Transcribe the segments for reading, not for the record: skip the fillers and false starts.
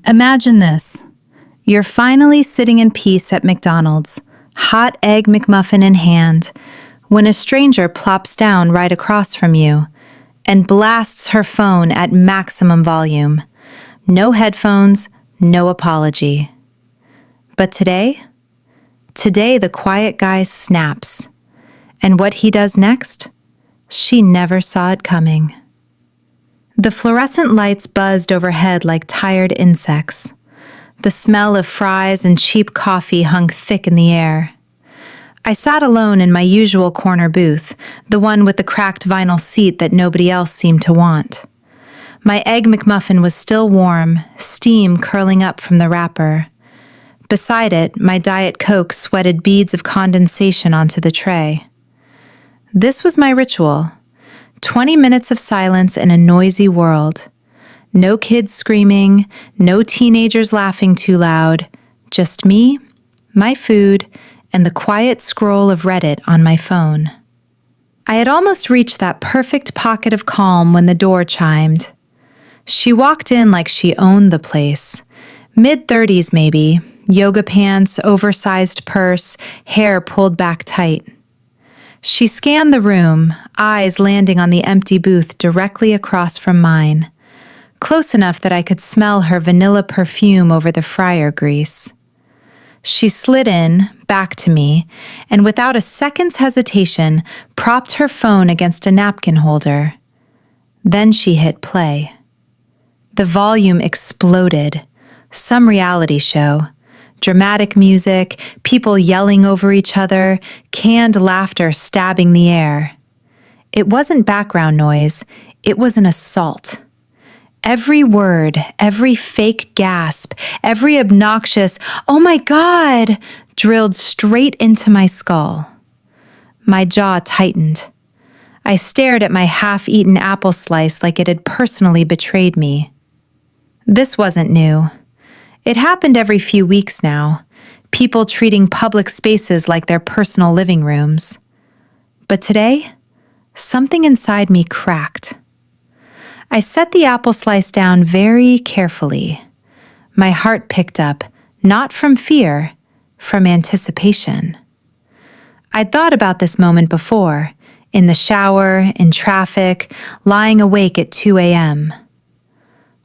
Imagine this. You're finally sitting in peace at McDonald's, hot egg McMuffin in hand, when a stranger plops down right across from you and blasts her phone at maximum volume. No headphones, no apology. But today the quiet guy snaps. And what he does next? She never saw it coming. The fluorescent lights buzzed overhead like tired insects. The smell of fries and cheap coffee hung thick in the air. I sat alone in my usual corner booth, the one with the cracked vinyl seat that nobody else seemed to want. My Egg McMuffin was still warm, steam curling up from the wrapper. Beside it, my Diet Coke sweated beads of condensation onto the tray. This was my ritual. 20 minutes of silence in a noisy world. No kids screaming, no teenagers laughing too loud, just me, my food, and the quiet scroll of Reddit on my phone. I had almost reached that perfect pocket of calm when the door chimed. She walked in like she owned the place. Mid-30s maybe, yoga pants, oversized purse, hair pulled back tight. She scanned the room, eyes landing on the empty booth directly across from mine, close enough that I could smell her vanilla perfume over the fryer grease. She slid in, back to me, and without a second's hesitation, propped her phone against a napkin holder. Then she hit play. The volume exploded. Some reality show. Dramatic music, people yelling over each other, canned laughter stabbing the air. It wasn't background noise, it was an assault. Every word, every fake gasp, every obnoxious, "Oh my God," drilled straight into my skull. My jaw tightened. I stared at my half-eaten apple slice like it had personally betrayed me. This wasn't new. It happened every few weeks now, people treating public spaces like their personal living rooms. But today, something inside me cracked. I set the apple slice down very carefully. My heart picked up, not from fear, from anticipation. I'd thought about this moment before, in the shower, in traffic, lying awake at 2 a.m.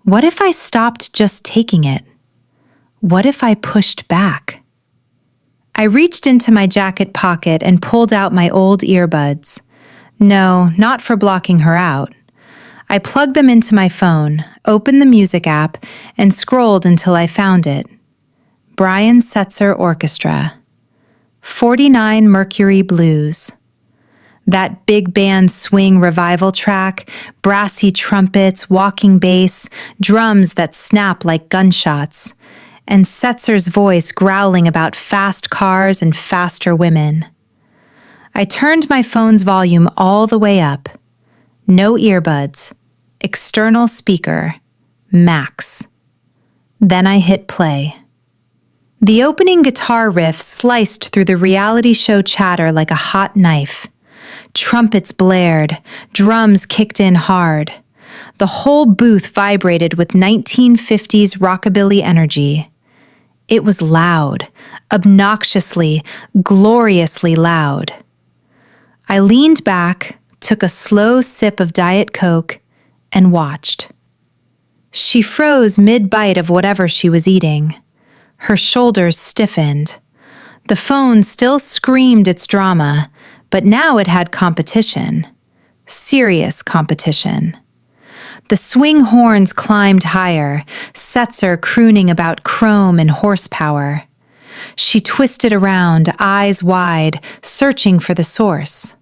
What if I stopped just taking it? What if I pushed back? I reached into my jacket pocket and pulled out my old earbuds. No, not for blocking her out. I plugged them into my phone, opened the music app, and scrolled until I found it. Brian Setzer Orchestra. 49 Mercury Blues. That big band swing revival track, brassy trumpets, walking bass, drums that snap like gunshots, and Setzer's voice growling about fast cars and faster women. I turned my phone's volume all the way up. No earbuds. External speaker. Max. Then I hit play. The opening guitar riff sliced through the reality show chatter like a hot knife. Trumpets blared. Drums kicked in hard. The whole booth vibrated with 1950s rockabilly energy. It was loud, obnoxiously, gloriously loud. I leaned back, took a slow sip of Diet Coke, and watched. She froze mid-bite of whatever she was eating. Her shoulders stiffened. The phone still screamed its drama, but now it had competition. Serious competition. The swing horns climbed higher, Setzer crooning about chrome and horsepower. She twisted around, eyes wide, searching for the source.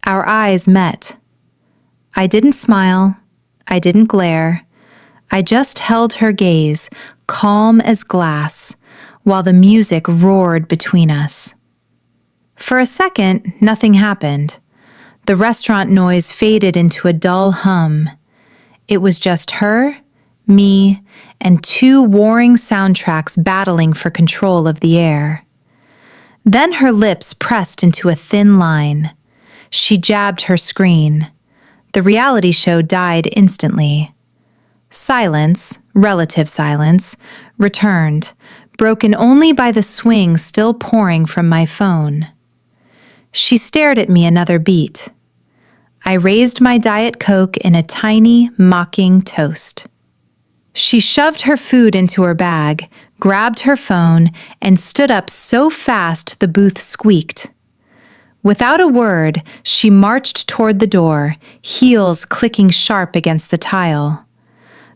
Our eyes met. I didn't smile. I didn't glare. I just held her gaze, calm as glass, while the music roared between us. For a second, nothing happened. The restaurant noise faded into a dull hum. It was just her, me, and two warring soundtracks battling for control of the air. Then her lips pressed into a thin line. She jabbed her screen. The reality show died instantly. Silence, relative silence, returned, broken only by the swing still pouring from my phone. She stared at me another beat. I raised my Diet Coke in a tiny, mocking toast. She shoved her food into her bag, grabbed her phone, and stood up so fast the booth squeaked. Without a word, she marched toward the door, heels clicking sharp against the tile.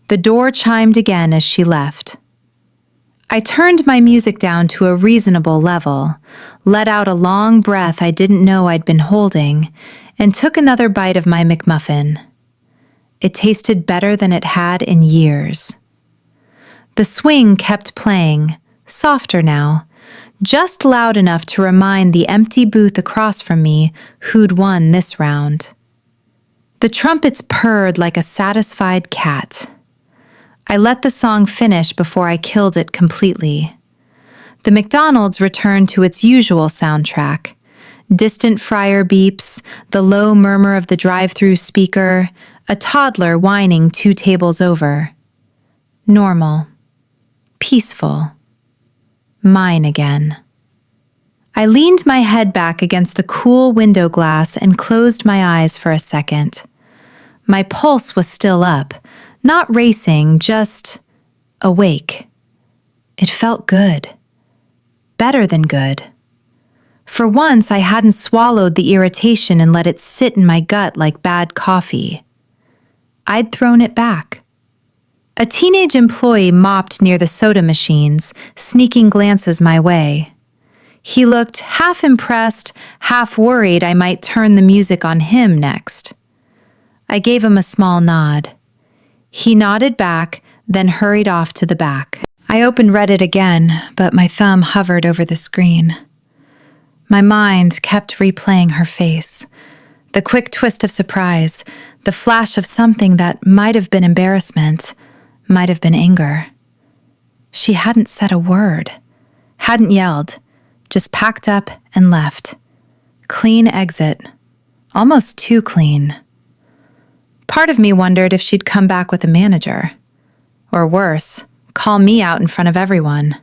The door chimed again as she left. I turned my music down to a reasonable level, let out a long breath I didn't know I'd been holding, and took another bite of my McMuffin. It tasted better than it had in years. The swing kept playing, softer now, just loud enough to remind the empty booth across from me who'd won this round. The trumpets purred like a satisfied cat. I let the song finish before I killed it completely. The McDonald's returned to its usual soundtrack. Distant fryer beeps, the low murmur of the drive-through speaker, a toddler whining 2 tables over. Normal. Peaceful. Mine again. I leaned my head back against the cool window glass and closed my eyes for a second. My pulse was still up, not racing, just awake. It felt good. Better than good. For once, I hadn't swallowed the irritation and let it sit in my gut like bad coffee. I'd thrown it back. A teenage employee mopped near the soda machines, sneaking glances my way. He looked half impressed, half worried I might turn the music on him next. I gave him a small nod. He nodded back, then hurried off to the back. I opened Reddit again, but my thumb hovered over the screen. My mind kept replaying her face. The quick twist of surprise, the flash of something that might have been embarrassment, might have been anger. She hadn't said a word, hadn't yelled, just packed up and left. Clean exit. Almost too clean. Part of me wondered if she'd come back with a manager. Or worse, call me out in front of everyone.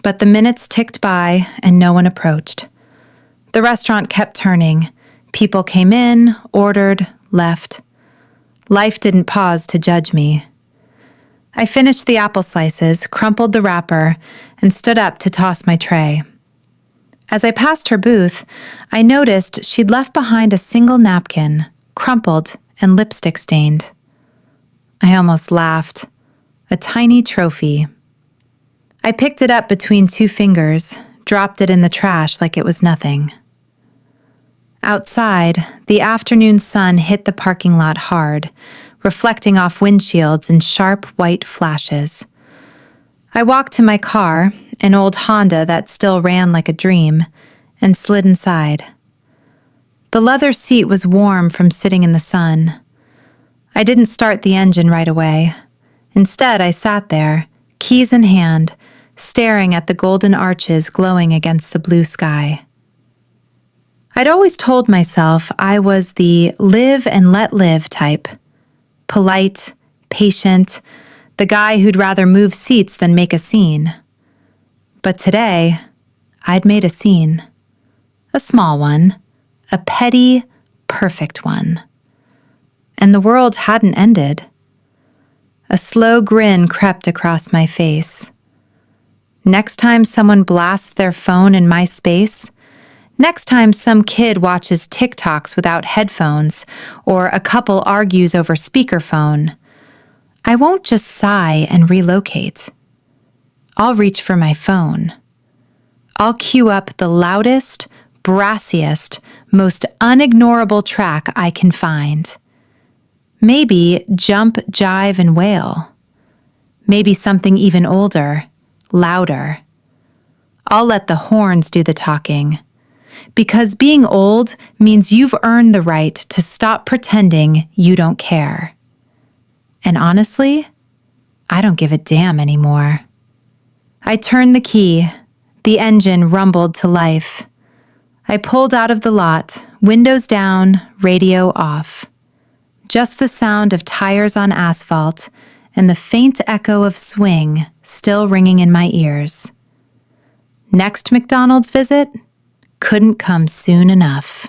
But the minutes ticked by and no one approached. The restaurant kept turning. People came in, ordered, left. Life didn't pause to judge me. I finished the apple slices, crumpled the wrapper, and stood up to toss my tray. As I passed her booth, I noticed she'd left behind a single napkin, crumpled and lipstick stained. I almost laughed. A tiny trophy. I picked it up between 2 fingers, dropped it in the trash like it was nothing. Outside, the afternoon sun hit the parking lot hard, reflecting off windshields in sharp white flashes. I walked to my car, an old Honda that still ran like a dream, and slid inside. The leather seat was warm from sitting in the sun. I didn't start the engine right away. Instead, I sat there, keys in hand, staring at the golden arches glowing against the blue sky. I'd always told myself I was the live and let live type. Polite, patient, the guy who'd rather move seats than make a scene. But today, I'd made a scene. A small one. A petty, perfect one. And the world hadn't ended. A slow grin crept across my face. Next time someone blasts their phone in my space, next time some kid watches TikToks without headphones, or a couple argues over speakerphone, I won't just sigh and relocate. I'll reach for my phone. I'll cue up the loudest, brassiest, most unignorable track I can find. Maybe jump, jive, and wail. Maybe something even older, louder. I'll let the horns do the talking. Because being old means you've earned the right to stop pretending you don't care. And honestly, I don't give a damn anymore. I turned the key. The engine rumbled to life. I pulled out of the lot, windows down, radio off. Just the sound of tires on asphalt and the faint echo of swing still ringing in my ears. Next McDonald's visit couldn't come soon enough.